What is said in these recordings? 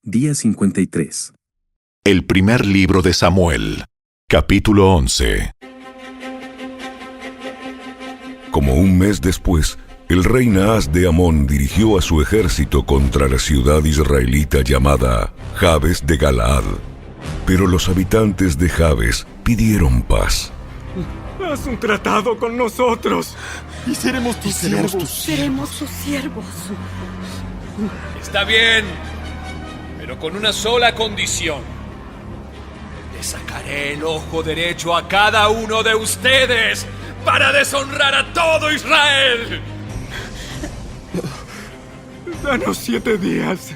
Día 53. El primer libro de Samuel, capítulo 11. Como un mes después, el rey Naas de Amón dirigió a su ejército contra la ciudad israelita llamada Jabes de Galaad. Pero los habitantes de Jabes pidieron paz. Haz un tratado con nosotros y seremos tus siervos. Seremos sus siervos. Está bien, pero con una sola condición. Le sacaré el ojo derecho a cada uno de ustedes para deshonrar a todo Israel. Danos 7 días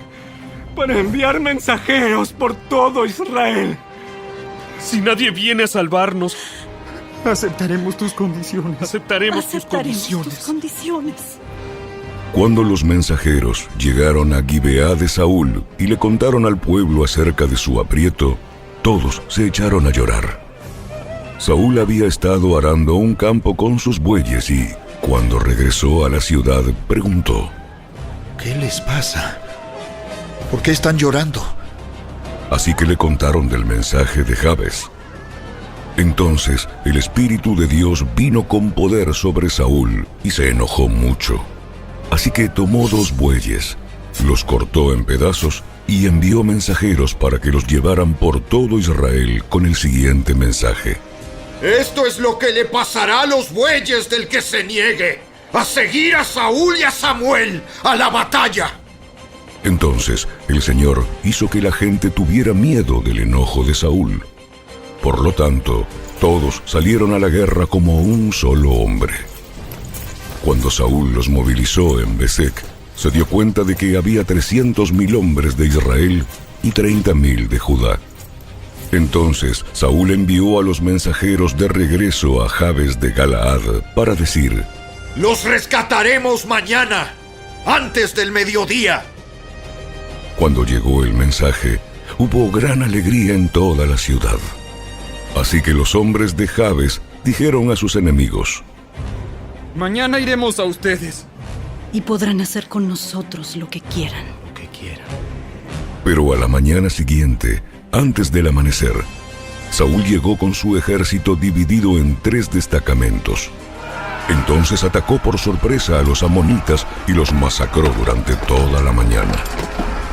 para enviar mensajeros por todo Israel. Si nadie viene a salvarnos, aceptaremos tus condiciones. Aceptaremos tus condiciones. Cuando los mensajeros llegaron a Gibeá de Saúl y le contaron al pueblo acerca de su aprieto, todos se echaron a llorar. Saúl había estado arando un campo con sus bueyes y, cuando regresó a la ciudad, preguntó: ¿Qué les pasa? ¿Por qué están llorando? Así que le contaron del mensaje de Jabes. Entonces el Espíritu de Dios vino con poder sobre Saúl y se enojó mucho. Así que tomó 2 bueyes, los cortó en pedazos y envió mensajeros para que los llevaran por todo Israel con el siguiente mensaje: Esto es lo que le pasará a los bueyes del que se niegue a seguir a Saúl y a Samuel a la batalla. Entonces el Señor hizo que la gente tuviera miedo del enojo de Saúl. Por lo tanto, todos salieron a la guerra como un solo hombre. Cuando Saúl los movilizó en Besek, se dio cuenta de que había 300,000 hombres de Israel y 30,000 de Judá. Entonces Saúl envió a los mensajeros de regreso a Jabes de Galaad para decir: Los rescataremos mañana, antes del mediodía. Cuando llegó el mensaje, hubo gran alegría en toda la ciudad. Así que los hombres de Jabes dijeron a sus enemigos: Mañana iremos a ustedes. Y podrán hacer con nosotros lo que quieran. Pero a la mañana siguiente, antes del amanecer, Saúl llegó con su ejército dividido en 3 destacamentos. Entonces atacó por sorpresa a los amonitas y los masacró durante toda la mañana.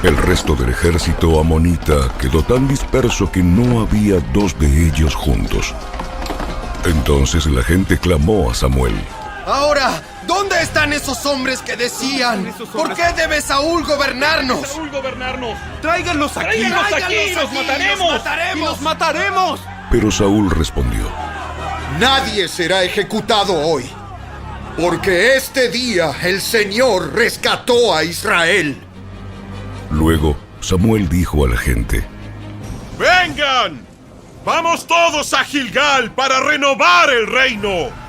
El resto del ejército amonita quedó tan disperso que no había 2 de ellos juntos. Entonces la gente clamó a Samuel: Ahora, ¿dónde están esos hombres que decían: ¿Por qué debe Saúl gobernarnos? ¡Tráiganlos aquí! ¡Los mataremos! Pero Saúl respondió: Nadie será ejecutado hoy, porque este día el Señor rescató a Israel. Luego Samuel dijo a la gente: ¡Vengan! ¡Vamos todos a Gilgal para renovar el reino!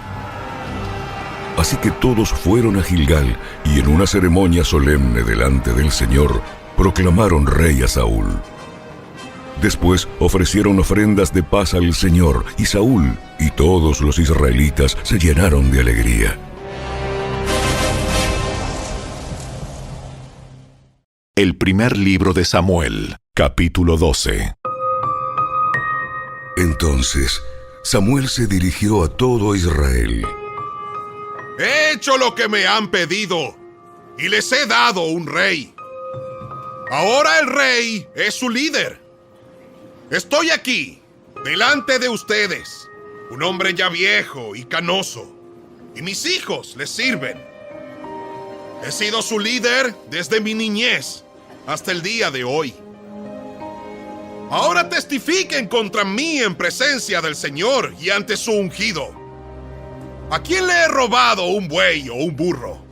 Así que todos fueron a Gilgal y en una ceremonia solemne delante del Señor proclamaron rey a Saúl. Después ofrecieron ofrendas de paz al Señor y Saúl y todos los israelitas se llenaron de alegría. El primer libro de Samuel, capítulo 12. Entonces Samuel se dirigió a todo Israel. He hecho lo que me han pedido y les he dado un rey. Ahora el rey es su líder. Estoy aquí, delante de ustedes, un hombre ya viejo y canoso, y mis hijos les sirven. He sido su líder desde mi niñez hasta el día de hoy. Ahora testifiquen contra mí en presencia del Señor y ante su ungido. ¿A quién le he robado un buey o un burro?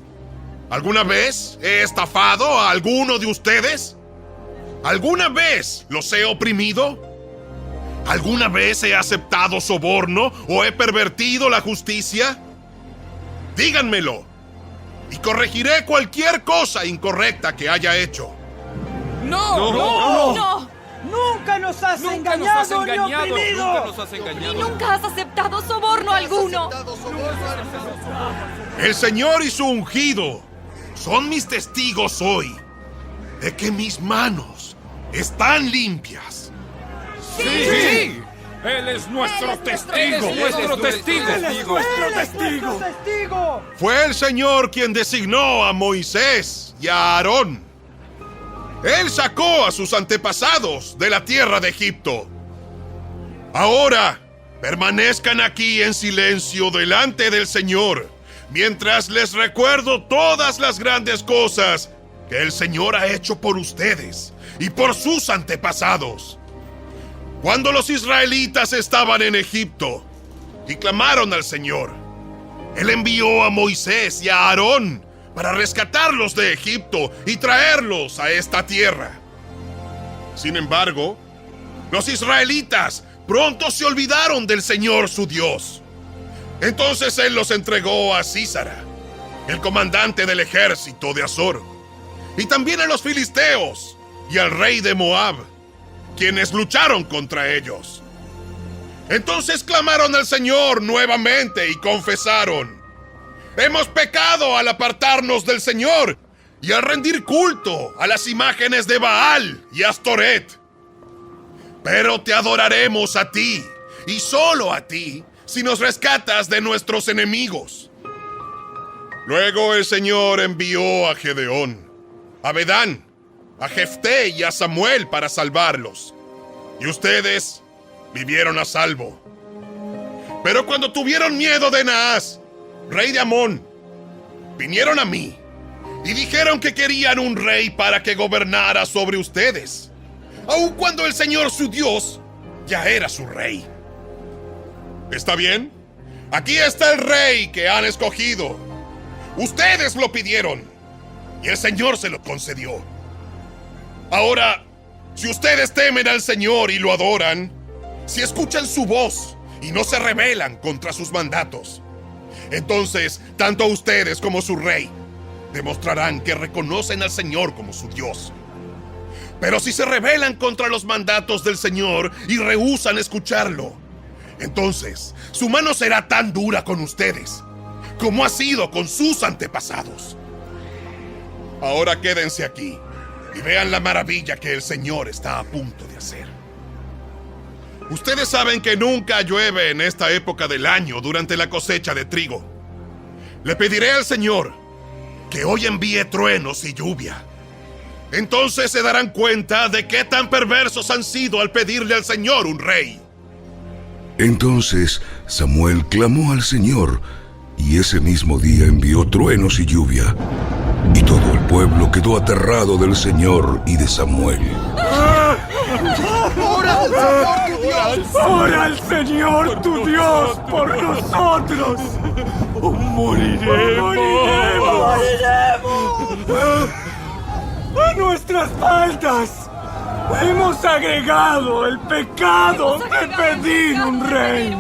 ¿Alguna vez he estafado a alguno de ustedes? ¿Alguna vez los he oprimido? ¿Alguna vez he aceptado soborno o he pervertido la justicia? Díganmelo, y corregiré cualquier cosa incorrecta que haya hecho. ¡No! ¡Nunca nos has engañado ni oprimido! ¡Y nunca has aceptado soborno alguno! El Señor y su ungido son mis testigos hoy de que mis manos están limpias. ¡Sí! Él es nuestro testigo. Fue el Señor quien designó a Moisés y a Aarón. Él sacó a sus antepasados de la tierra de Egipto. Ahora, permanezcan aquí en silencio delante del Señor, mientras les recuerdo todas las grandes cosas que el Señor ha hecho por ustedes y por sus antepasados. Cuando los israelitas estaban en Egipto y clamaron al Señor, Él envió a Moisés y a Aarón para rescatarlos de Egipto y traerlos a esta tierra. Sin embargo, los israelitas pronto se olvidaron del Señor su Dios. Entonces Él los entregó a Sísara, el comandante del ejército de Azor, y también a los filisteos y al rey de Moab, quienes lucharon contra ellos. Entonces clamaron al Señor nuevamente y confesaron: hemos pecado al apartarnos del Señor y al rendir culto a las imágenes de Baal y Astoret. Pero te adoraremos a ti, y solo a ti, si nos rescatas de nuestros enemigos. Luego el Señor envió a Gedeón, a Bedán, a Jefté y a Samuel para salvarlos, y ustedes vivieron a salvo. Pero cuando tuvieron miedo de Naas, rey de Amón, vinieron a mí y dijeron que querían un rey para que gobernara sobre ustedes, aun cuando el Señor su Dios ya era su rey. ¿Está bien? Aquí está el rey que han escogido. Ustedes lo pidieron y el Señor se lo concedió. Ahora, si ustedes temen al Señor y lo adoran, si escuchan su voz y no se rebelan contra sus mandatos, entonces tanto ustedes como su rey demostrarán que reconocen al Señor como su Dios. Pero si se rebelan contra los mandatos del Señor y rehúsan escucharlo, entonces su mano será tan dura con ustedes como ha sido con sus antepasados. Ahora quédense aquí y vean la maravilla que el Señor está a punto de hacer. Ustedes saben que nunca llueve en esta época del año durante la cosecha de trigo. Le pediré al Señor que hoy envíe truenos y lluvia. Entonces se darán cuenta de qué tan perversos han sido al pedirle al Señor un rey. Entonces Samuel clamó al Señor, y ese mismo día envió truenos y lluvia, y todo el pueblo quedó aterrado del Señor y de Samuel. ¡Ora al Señor tu Dios por nosotros! ¡Moriremos! ¡A nuestras faltas hemos agregado el pecado de pedir un rey!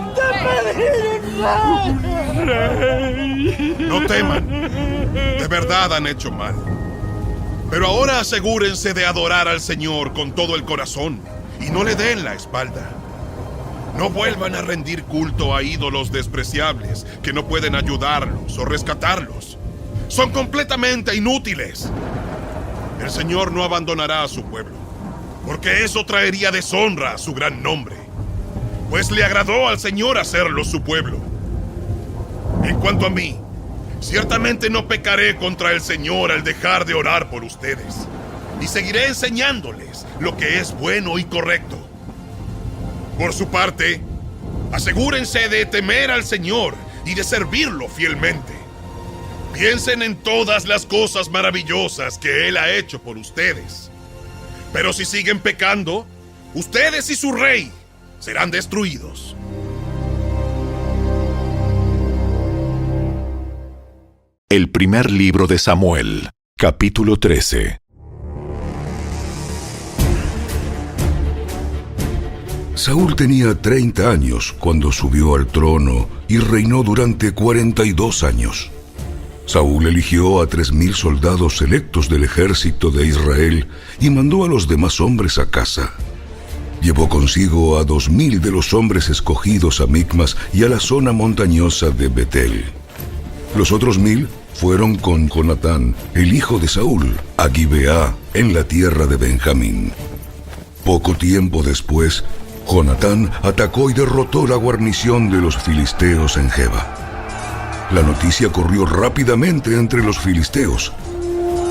No teman, de verdad han hecho mal. Pero ahora asegúrense de adorar al Señor con todo el corazón y no le den la espalda. No vuelvan a rendir culto a ídolos despreciables que no pueden ayudarlos o rescatarlos. Son completamente inútiles. El Señor no abandonará a su pueblo, porque eso traería deshonra a su gran nombre, pues le agradó al Señor hacerlo su pueblo. En cuanto a mí, ciertamente no pecaré contra el Señor al dejar de orar por ustedes, y seguiré enseñándoles lo que es bueno y correcto. Por su parte, asegúrense de temer al Señor y de servirlo fielmente. Piensen en todas las cosas maravillosas que Él ha hecho por ustedes. Pero si siguen pecando, ustedes y su rey serán destruidos. El primer libro de Samuel, capítulo 13. Saúl tenía 30 años cuando subió al trono y reinó durante 42 años. Saúl eligió a 3,000 soldados selectos del ejército de Israel y mandó a los demás hombres a casa. Llevó consigo a 2,000 de los hombres escogidos a Micmas y a la zona montañosa de Betel. Los otros 1,000 fueron con Jonatán, el hijo de Saúl, a Gibeá, en la tierra de Benjamín. Poco tiempo después, Jonatán atacó y derrotó la guarnición de los filisteos en Geba. La noticia corrió rápidamente entre los filisteos.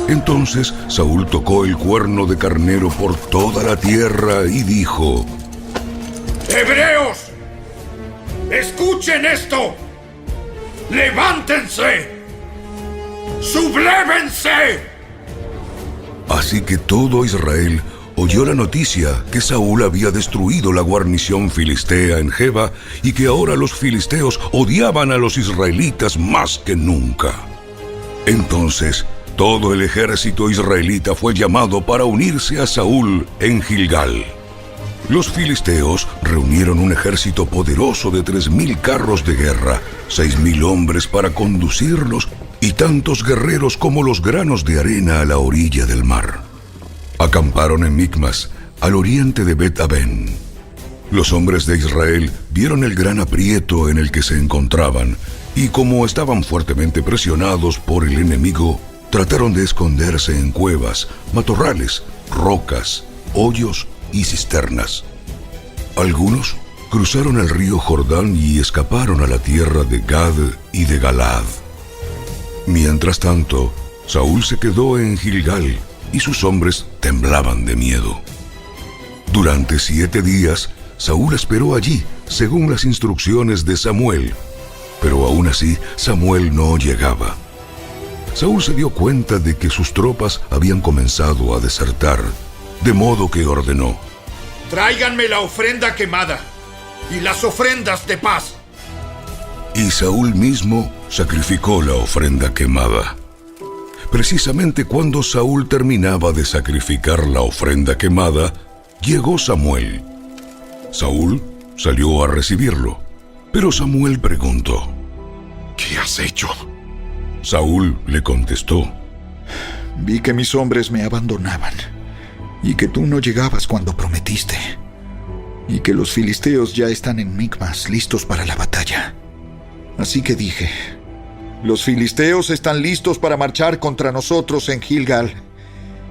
Entonces Saúl tocó el cuerno de carnero por toda la tierra y dijo: ¡Hebreos! ¡Escuchen esto! ¡Levántense! ¡Sublévense! Así que todo Israel oyó la noticia que Saúl había destruido la guarnición filistea en Geba y que ahora los filisteos odiaban a los israelitas más que nunca. Entonces, todo el ejército israelita fue llamado para unirse a Saúl en Gilgal. Los filisteos reunieron un ejército poderoso de 3,000 carros de guerra, 6,000 hombres para conducirlos y tantos guerreros como los granos de arena a la orilla del mar. Acamparon en Micmas, al oriente de Bet-Aven. Los hombres de Israel vieron el gran aprieto en el que se encontraban y como estaban fuertemente presionados por el enemigo, trataron de esconderse en cuevas, matorrales, rocas, hoyos y cisternas. Algunos cruzaron el río Jordán y escaparon a la tierra de Gad y de Galaad. Mientras tanto, Saúl se quedó en Gilgal y sus hombres temblaban de miedo. Durante 7 días, Saúl esperó allí, según las instrucciones de Samuel, pero aún así Samuel no llegaba. Saúl se dio cuenta de que sus tropas habían comenzado a desertar, de modo que ordenó: Tráiganme la ofrenda quemada y las ofrendas de paz. Y Saúl mismo sacrificó la ofrenda quemada. Precisamente cuando Saúl terminaba de sacrificar la ofrenda quemada, llegó Samuel. Saúl salió a recibirlo, pero Samuel preguntó: ¿Qué has hecho? Saúl le contestó: Vi que mis hombres me abandonaban, y que tú no llegabas cuando prometiste, y que los filisteos ya están en Micmas listos para la batalla. Así que dije: los filisteos están listos para marchar contra nosotros en Gilgal,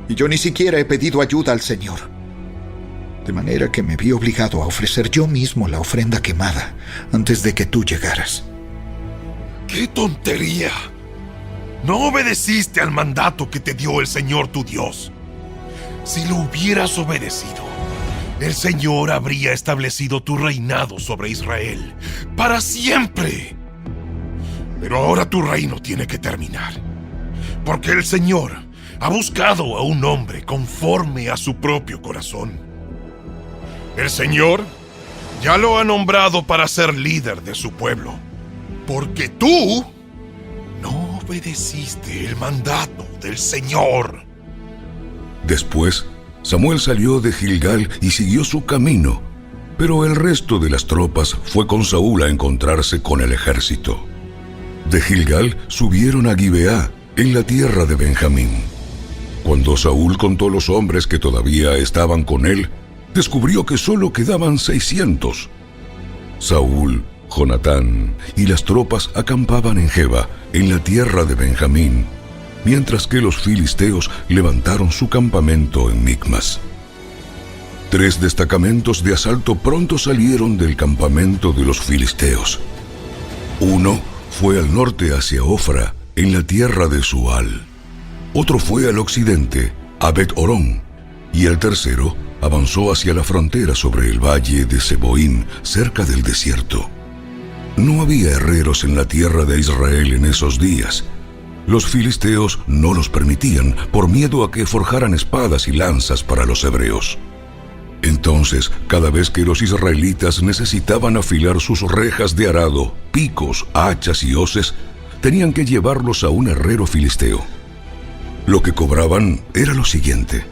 y yo ni siquiera he pedido ayuda al Señor. De manera que me vi obligado a ofrecer yo mismo la ofrenda quemada antes de que tú llegaras. ¡Qué tontería! No obedeciste al mandato que te dio el Señor tu Dios. Si lo hubieras obedecido, el Señor habría establecido tu reinado sobre Israel para siempre. Pero ahora tu reino tiene que terminar, porque el Señor ha buscado a un hombre conforme a su propio corazón. El Señor ya lo ha nombrado para ser líder de su pueblo, porque tú no obedeciste el mandato del Señor. Después, Samuel salió de Gilgal y siguió su camino, pero el resto de las tropas fue con Saúl a encontrarse con el ejército. De Gilgal subieron a Gibeá, en la tierra de Benjamín. Cuando Saúl contó los hombres que todavía estaban con él, descubrió que solo quedaban 600. Saúl, Jonatán y las tropas acampaban en Geba, en la tierra de Benjamín, mientras que los filisteos levantaron su campamento en Micmas. 3 destacamentos de asalto pronto salieron del campamento de los filisteos. Uno fue al norte hacia Ofra, en la tierra de Sual. Otro fue al occidente, a Bet-Horón, y el tercero avanzó hacia la frontera sobre el valle de Seboín, cerca del desierto. No había herreros en la tierra de Israel en esos días. Los filisteos no los permitían por miedo a que forjaran espadas y lanzas para los hebreos. Entonces, cada vez que los israelitas necesitaban afilar sus rejas de arado, picos, hachas y hoces, tenían que llevarlos a un herrero filisteo. Lo que cobraban era lo siguiente: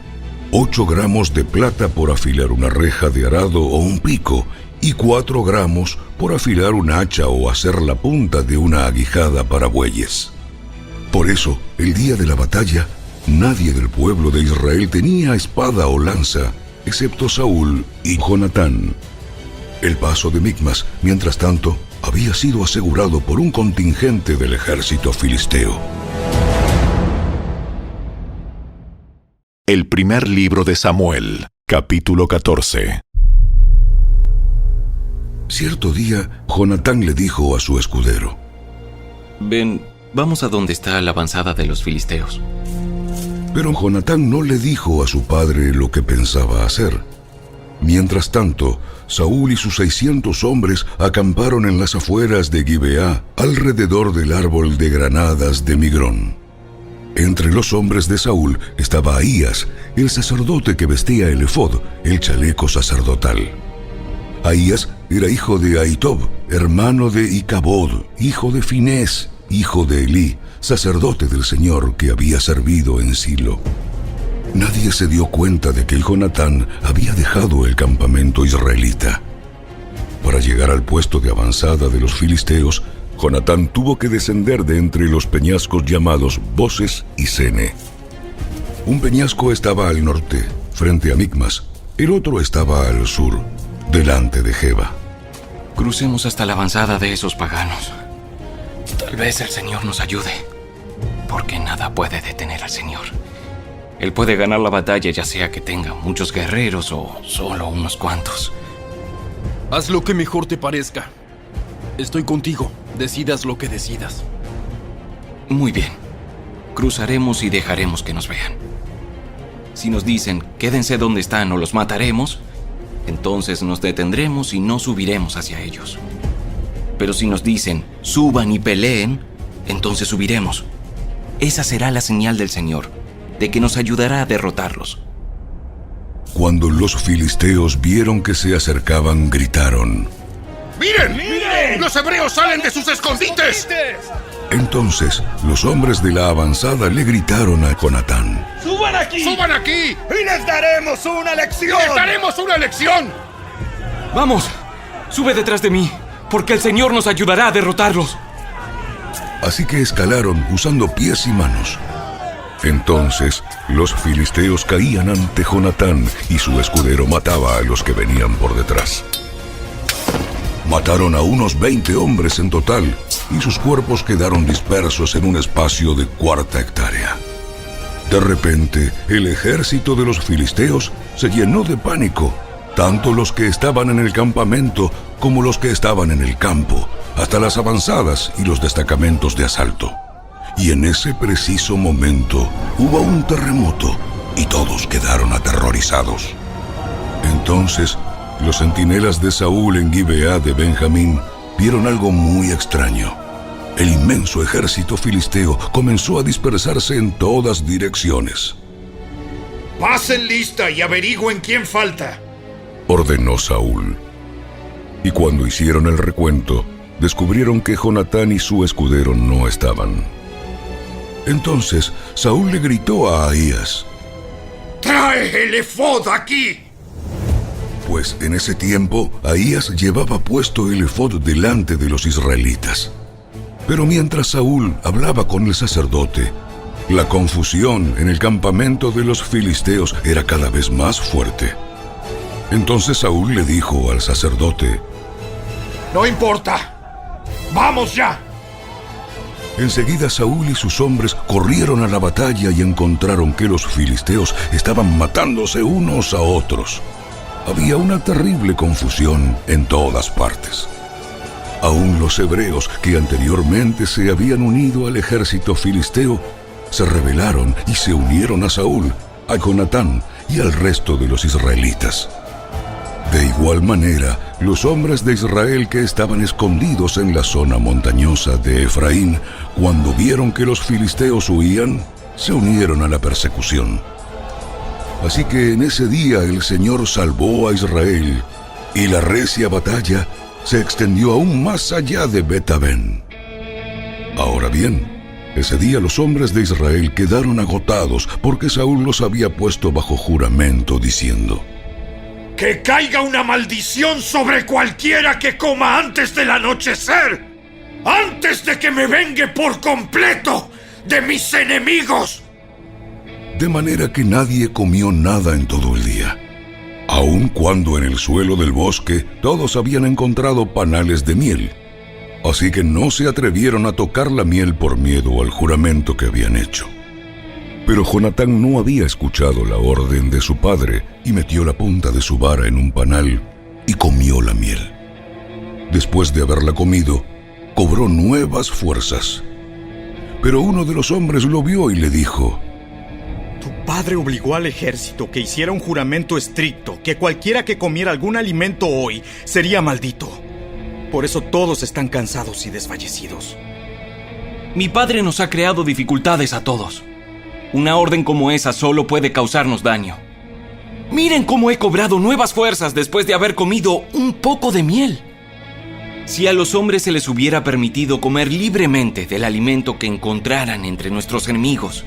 8 gramos de plata por afilar una reja de arado o un pico, y 4 gramos por afilar un hacha o hacer la punta de una aguijada para bueyes. Por eso, el día de la batalla, nadie del pueblo de Israel tenía espada o lanza, excepto Saúl y Jonatán. El paso de Micmas, mientras tanto, había sido asegurado por un contingente del ejército filisteo. El primer libro de Samuel, Capítulo 14. Cierto día, Jonatán le dijo a su escudero: Ven, vamos a donde está la avanzada de los filisteos. Pero Jonatán no le dijo a su padre lo que pensaba hacer. Mientras tanto, Saúl y sus 600 hombres acamparon en las afueras de Gibeá, alrededor del árbol de granadas de Migrón. Entre los hombres de Saúl estaba Ahías, el sacerdote que vestía el efod, el chaleco sacerdotal. Ahías era hijo de Ahitob, hermano de Icabod, hijo de Finés, hijo de Elí, sacerdote del Señor que había servido en Silo. Nadie se dio cuenta de que el Jonatán había dejado el campamento israelita. Para llegar al puesto de avanzada de los filisteos, Jonatán tuvo que descender de entre los peñascos llamados Boses y Sene. Un peñasco estaba al norte, frente a Micmas, el otro estaba al sur, delante de Geba. Crucemos hasta la avanzada de esos paganos. Tal vez el Señor nos ayude, porque nada puede detener al Señor. Él puede ganar la batalla, ya sea que tenga muchos guerreros o solo unos cuantos. Haz lo que mejor te parezca. Estoy contigo, decidas lo que decidas. Muy bien. Cruzaremos y dejaremos que nos vean. Si nos dicen, quédense donde están o los mataremos, entonces nos detendremos y no subiremos hacia ellos. Pero si nos dicen, suban y peleen, entonces subiremos. Esa será la señal del Señor, de que nos ayudará a derrotarlos. Cuando los filisteos vieron que se acercaban, gritaron: ¡Miren! ¡Miren! ¡Los hebreos salen de sus escondites! Entonces los hombres de la avanzada le gritaron a Jonatán: ¡Suban aquí! ¡Suban aquí! ¡Y les daremos una lección! ¡Les daremos una lección! ¡Vamos! ¡Sube detrás de mí! Porque el Señor nos ayudará a derrotarlos. Así que escalaron usando pies y manos. Entonces los filisteos caían ante Jonatán y su escudero mataba a los que venían por detrás. Mataron a unos 20 hombres en total y sus cuerpos quedaron dispersos en un espacio de 1/4 hectárea. De repente, el ejército de los filisteos se llenó de pánico, tanto los que estaban en el campamento como los que estaban en el campo, hasta las avanzadas y los destacamentos de asalto. Y en ese preciso momento hubo un terremoto y todos quedaron aterrorizados. Entonces, los centinelas de Saúl en Gibeá de Benjamín vieron algo muy extraño. El inmenso ejército filisteo comenzó a dispersarse en todas direcciones. Pasen lista y averigüen quién falta, ordenó Saúl. Y cuando hicieron el recuento, descubrieron que Jonatán y su escudero no estaban. Entonces Saúl le gritó a Ahías: ¡Trae el efod aquí! Pues en ese tiempo Ahías llevaba puesto el efod delante de los israelitas. Pero mientras Saúl hablaba con el sacerdote, la confusión en el campamento de los filisteos era cada vez más fuerte. Entonces Saúl le dijo al sacerdote: No importa, ¡vamos ya! Enseguida Saúl y sus hombres corrieron a la batalla y encontraron que los filisteos estaban matándose unos a otros. Había una terrible confusión en todas partes. Aún los hebreos que anteriormente se habían unido al ejército filisteo se rebelaron y se unieron a Saúl, a Jonatán y al resto de los israelitas. De igual manera, los hombres de Israel que estaban escondidos en la zona montañosa de Efraín, cuando vieron que los filisteos huían, se unieron a la persecución. Así que en ese día el Señor salvó a Israel, y la recia batalla se extendió aún más allá de Bet-Aven. Ahora bien, ese día los hombres de Israel quedaron agotados porque Saúl los había puesto bajo juramento diciendo: ¡Que caiga una maldición sobre cualquiera que coma antes del anochecer! ¡Antes de que me vengue por completo de mis enemigos! De manera que nadie comió nada en todo el día, aun cuando en el suelo del bosque todos habían encontrado panales de miel. Así que no se atrevieron a tocar la miel por miedo al juramento que habían hecho. Pero Jonatán no había escuchado la orden de su padre y metió la punta de su vara en un panal y comió la miel. Después de haberla comido, cobró nuevas fuerzas. Pero uno de los hombres lo vio y le dijo: Tu padre obligó al ejército que hiciera un juramento estricto que cualquiera que comiera algún alimento hoy sería maldito. Por eso todos están cansados y desfallecidos. Mi padre nos ha creado dificultades a todos. Una orden como esa solo puede causarnos daño. Miren cómo he cobrado nuevas fuerzas después de haber comido un poco de miel. Si a los hombres se les hubiera permitido comer libremente del alimento que encontraran entre nuestros enemigos,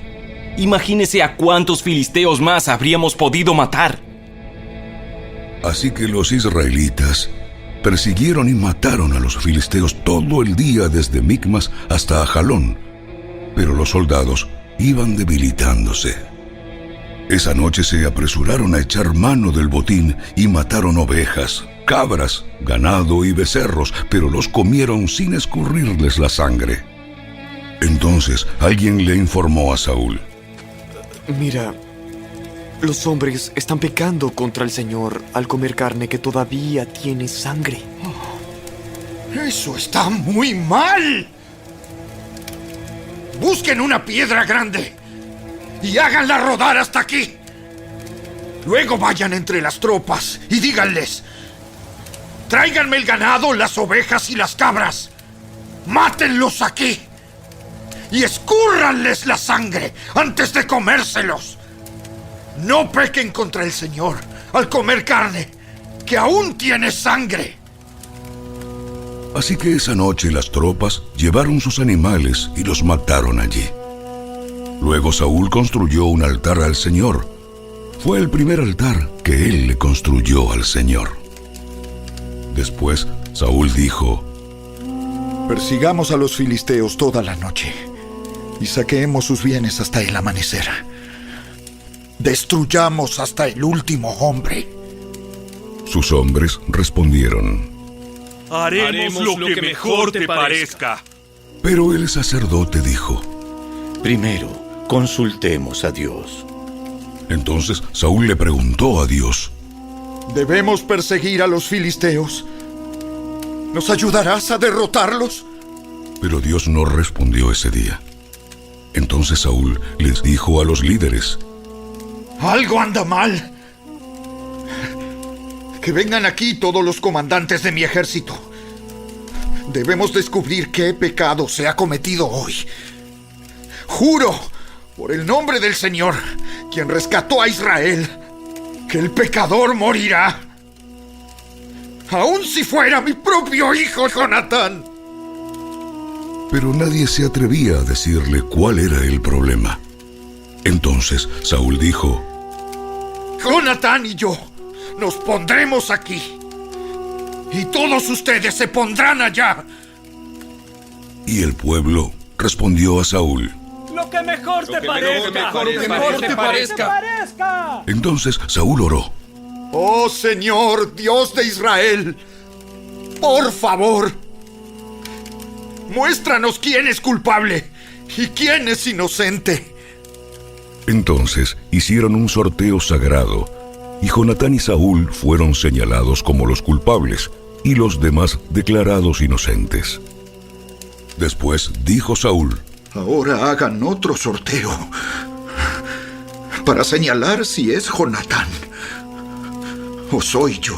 imagínese a cuántos filisteos más habríamos podido matar. Así que los israelitas persiguieron y mataron a los filisteos todo el día desde Micmas hasta Ajalón, pero los soldados iban debilitándose. Esa noche se apresuraron a echar mano del botín y mataron ovejas, cabras, ganado y becerros, pero los comieron sin escurrirles la sangre. Entonces alguien le informó a Saúl: Mira, los hombres están pecando contra el Señor al comer carne que todavía tiene sangre. ¡Eso está muy mal! Busquen una piedra grande y háganla rodar hasta aquí. Luego vayan entre las tropas y díganles: tráiganme el ganado, las ovejas y las cabras. Mátenlos aquí y escúrranles la sangre antes de comérselos. No pequen contra el Señor al comer carne que aún tiene sangre. Así que esa noche las tropas llevaron sus animales y los mataron allí. Luego Saúl construyó un altar al Señor. Fue el primer altar que él le construyó al Señor. Después Saúl dijo: Persigamos a los filisteos toda la noche y saqueemos sus bienes hasta el amanecer. Destruyamos hasta el último hombre. Sus hombres respondieron: Haremos lo que mejor te parezca. Pero el sacerdote dijo: Primero, consultemos a Dios. Entonces Saúl le preguntó a Dios: ¿Debemos perseguir a los filisteos? ¿Nos ayudarás a derrotarlos? Pero Dios no respondió ese día. Entonces Saúl les dijo a los líderes: Algo anda mal. Que vengan aquí todos los comandantes de mi ejército. Debemos descubrir qué pecado se ha cometido hoy. Juro, por el nombre del Señor, quien rescató a Israel, que el pecador morirá. Aun si fuera mi propio hijo Jonatán. Pero nadie se atrevía a decirle cuál era el problema. Entonces Saúl dijo: Jonatán y yo nos pondremos aquí, y todos ustedes se pondrán allá. Y el pueblo respondió a Saúl: Lo que mejor te parezca. Entonces Saúl oró: Oh Señor, Dios de Israel, por favor, muéstranos quién es culpable y quién es inocente. Entonces hicieron un sorteo sagrado, y Jonatán y Saúl fueron señalados como los culpables, y los demás declarados inocentes. Después dijo Saúl: Ahora hagan otro sorteo para señalar si es Jonatán o soy yo.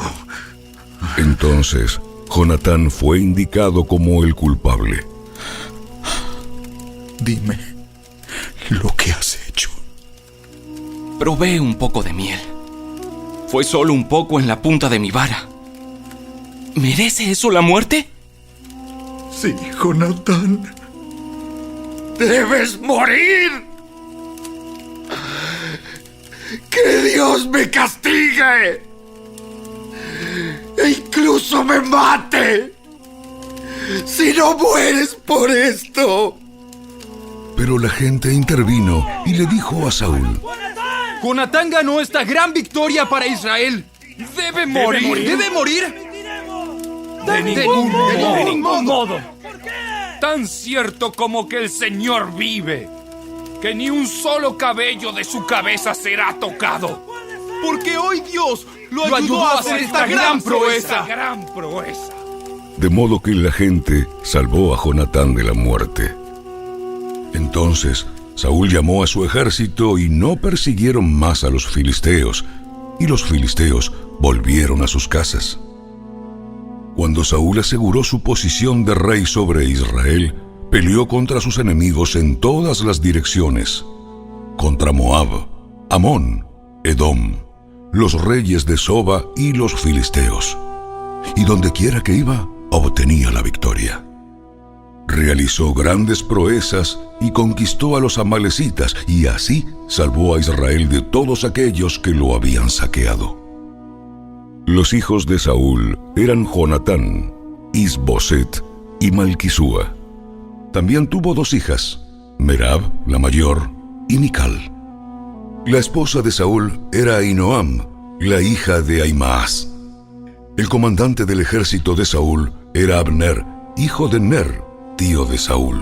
Entonces Jonatán fue indicado como el culpable. Dime lo que has hecho. Probé un poco de miel. Fue solo un poco en la punta de mi vara. ¿Merece eso la muerte? Sí, Jonatán. ¡Debes morir! ¡Que Dios me castigue! ¡E incluso me mate! ¡Si no mueres por esto! Pero la gente intervino y le dijo a Saúl: Jonatán ganó esta gran victoria para Israel. ¡Debe morir! ¡De ningún modo! Tan cierto como que el Señor vive. que ni un solo cabello de su cabeza será tocado. Porque hoy Dios lo ayudó a hacer esta gran proeza. De modo que la gente salvó a Jonatán de la muerte. Entonces Saúl llamó a su ejército y no persiguieron más a los filisteos, y los filisteos volvieron a sus casas. Cuando Saúl aseguró su posición de rey sobre Israel, peleó contra sus enemigos en todas las direcciones, contra Moab, Amón, Edom, los reyes de Soba y los filisteos. Y dondequiera que iba, obtenía la victoria. Realizó grandes proezas y conquistó a los amalecitas, y así salvó a Israel de todos aquellos que lo habían saqueado. Los hijos de Saúl eran Jonatán, Isboset y Malquisúa. También tuvo 2 hijas, Merab, la mayor, y Mical. La esposa de Saúl era Ahinoam, la hija de Ahimaas. El comandante del ejército de Saúl era Abner, hijo de Ner, tío de Saúl.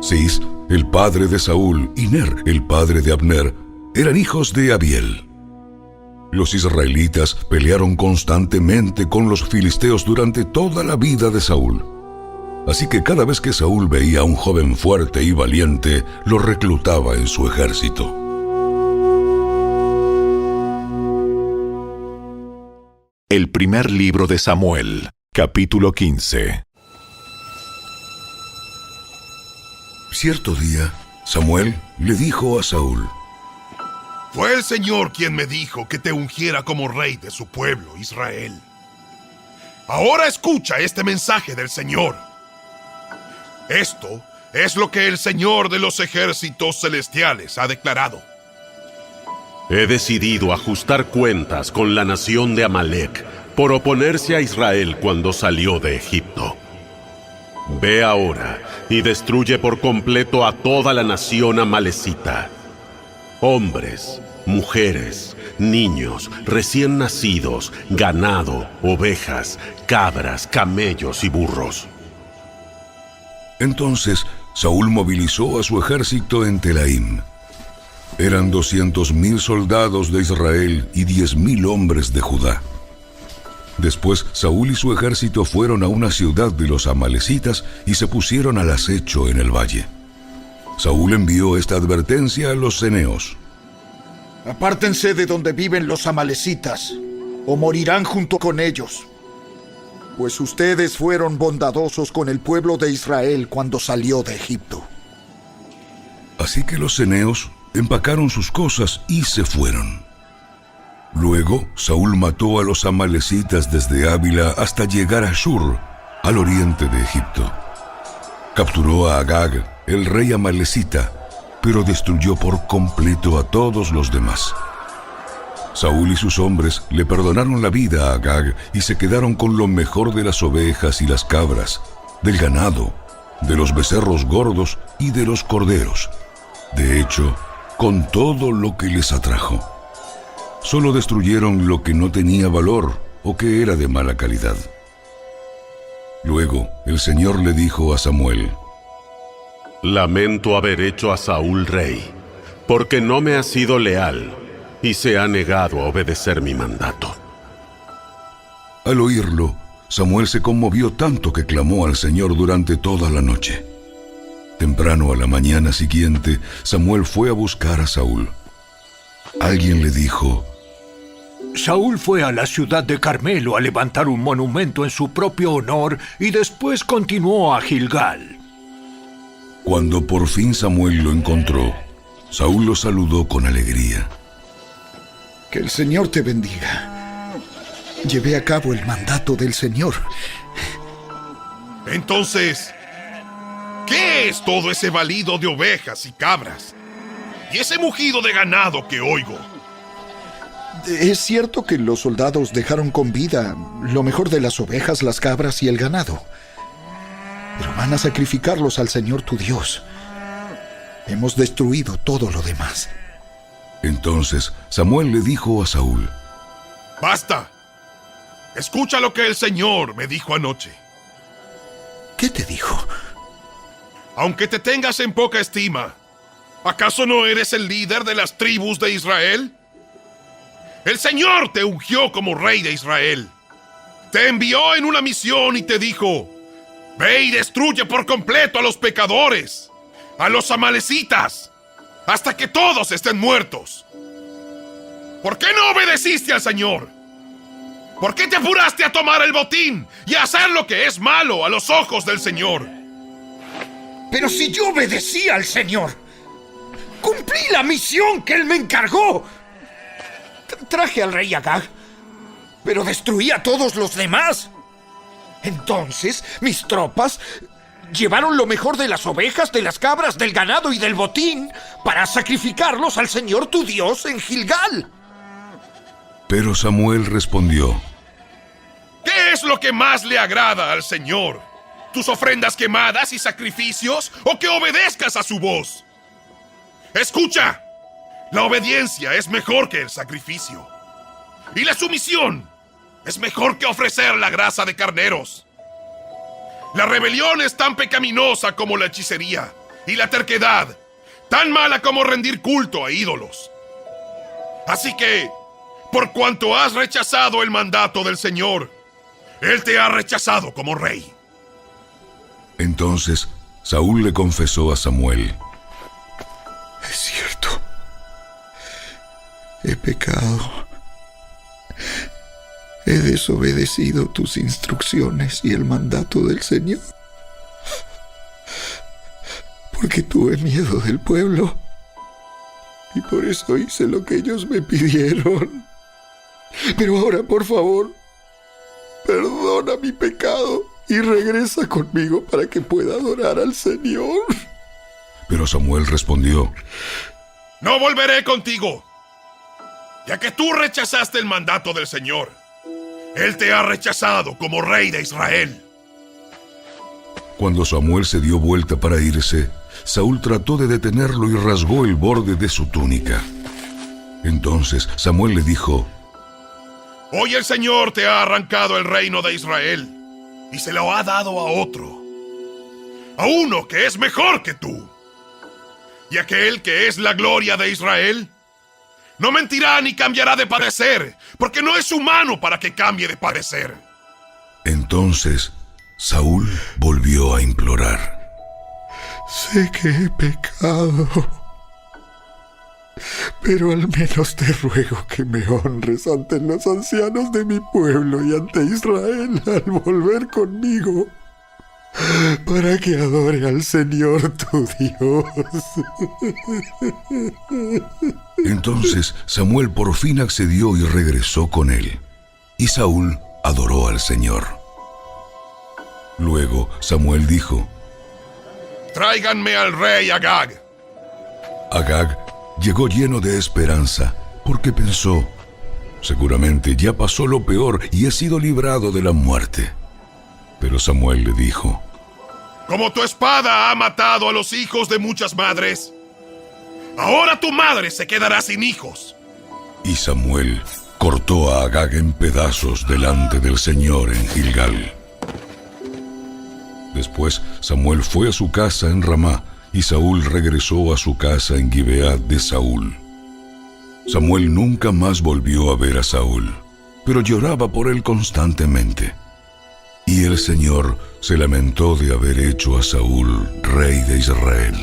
Cis, el padre de Saúl, y Ner, el padre de Abner, eran hijos de Abiel. Los israelitas pelearon constantemente con los filisteos durante toda la vida de Saúl. Así que cada vez que Saúl veía a un joven fuerte y valiente, lo reclutaba en su ejército. El primer libro de Samuel, capítulo 15. Cierto día, Samuel le dijo a Saúl: Fue el Señor quien me dijo que te ungiera como rey de su pueblo, Israel. Ahora escucha este mensaje del Señor. Esto es lo que el Señor de los ejércitos celestiales ha declarado. He decidido ajustar cuentas con la nación de Amalec por oponerse a Israel cuando salió de Egipto. Ve ahora y destruye por completo a toda la nación amalecita. Hombres, mujeres, niños, recién nacidos, ganado, ovejas, cabras, camellos y burros. Entonces Saúl movilizó a su ejército en Telaim. Eran 200,000 soldados de Israel y 10,000 hombres de Judá. Después Saúl y su ejército fueron a una ciudad de los amalecitas y se pusieron al acecho en el valle. Saúl envió esta advertencia a los ceneos: Apártense de donde viven los amalecitas, o morirán junto con ellos. Pues ustedes fueron bondadosos con el pueblo de Israel cuando salió de Egipto. Así que los ceneos empacaron sus cosas y se fueron. Luego Saúl mató a los amalecitas desde Ávila hasta llegar a Shur, al oriente de Egipto. Capturó a Agag, el rey amalecita, pero destruyó por completo a todos los demás. Saúl y sus hombres le perdonaron la vida a Agag y se quedaron con lo mejor de las ovejas y las cabras, del ganado, de los becerros gordos y de los corderos. De hecho, con todo lo que les atrajo. Solo destruyeron lo que no tenía valor o que era de mala calidad. Luego el Señor le dijo a Samuel: Lamento haber hecho a Saúl rey, porque no me ha sido leal y se ha negado a obedecer mi mandato. Al oírlo, Samuel se conmovió tanto que clamó al Señor durante toda la noche. Temprano a la mañana siguiente, Samuel fue a buscar a Saúl. Alguien le dijo: Saúl fue a la ciudad de Carmelo a levantar un monumento en su propio honor y después continuó a Gilgal. Cuando por fin Samuel lo encontró, Saúl lo saludó con alegría. Que el Señor te bendiga. Llevé a cabo el mandato del Señor. Entonces, ¿qué es todo ese balido de ovejas y cabras? Y ese mugido de ganado que oigo. Es cierto que los soldados dejaron con vida lo mejor de las ovejas, las cabras y el ganado. Pero van a sacrificarlos al Señor tu Dios. Hemos destruido todo lo demás. Entonces Samuel le dijo a Saúl: ¡Basta! Escucha lo que el Señor me dijo anoche. ¿Qué te dijo? Aunque te tengas en poca estima, ¿Acaso no eres el líder de las tribus de Israel? El Señor te ungió como rey de Israel. Te envió en una misión y te dijo: ve y destruye por completo a los pecadores, a los amalecitas, hasta que todos estén muertos. ¿Por qué no obedeciste al Señor? ¿Por qué te apuraste a tomar el botín y a hacer lo que es malo a los ojos del Señor? Pero si yo obedecí al Señor, cumplí la misión que Él me encargó. Traje al rey Agag, pero destruí a todos los demás. Entonces, mis tropas llevaron lo mejor de las ovejas, de las cabras, del ganado y del botín para sacrificarlos al Señor tu Dios en Gilgal. Pero Samuel respondió: ¿qué es lo que más le agrada al Señor? ¿Tus ofrendas quemadas y sacrificios, o que obedezcas a su voz? Escucha, la obediencia es mejor que el sacrificio, y la sumisión es mejor que ofrecer la grasa de carneros. La rebelión es tan pecaminosa como la hechicería, y la terquedad tan mala como rendir culto a ídolos. Así que, por cuanto has rechazado el mandato del Señor, Él te ha rechazado como rey. Entonces Saúl le confesó a Samuel: es cierto, he pecado. He desobedecido tus instrucciones y el mandato del Señor, porque tuve miedo del pueblo, y por eso hice lo que ellos me pidieron. Pero ahora, por favor, perdona mi pecado y regresa conmigo para que pueda adorar al Señor. Pero Samuel respondió: no volveré contigo, ya que tú rechazaste el mandato del Señor. Él te ha rechazado como rey de Israel. Cuando Samuel se dio vuelta para irse, Saúl trató de detenerlo y rasgó el borde de su túnica. Entonces Samuel le dijo: hoy el Señor te ha arrancado el reino de Israel y se lo ha dado a otro, a uno que es mejor que tú. Y aquel que es la gloria de Israel no mentirá ni cambiará de parecer, porque no es humano para que cambie de parecer. Entonces Saúl volvió a implorar: sé que he pecado, pero al menos te ruego que me honres ante los ancianos de mi pueblo y ante Israel al volver conmigo, para que adore al Señor tu Dios. Entonces Samuel por fin accedió y regresó con él, y Saúl adoró al Señor. Luego Samuel dijo: tráiganme al rey Agag. Agag llegó lleno de esperanza, porque pensó: seguramente ya pasó lo peor y he sido librado de la muerte. Pero Samuel le dijo: como tu espada ha matado a los hijos de muchas madres, ahora tu madre se quedará sin hijos. Y Samuel cortó a Agag en pedazos delante del Señor en Gilgal. Después Samuel fue a su casa en Ramá, y Saúl regresó a su casa en Gibeá de Saúl. Samuel nunca más volvió a ver a Saúl, pero lloraba por él constantemente. Y el Señor se lamentó de haber hecho a Saúl rey de Israel.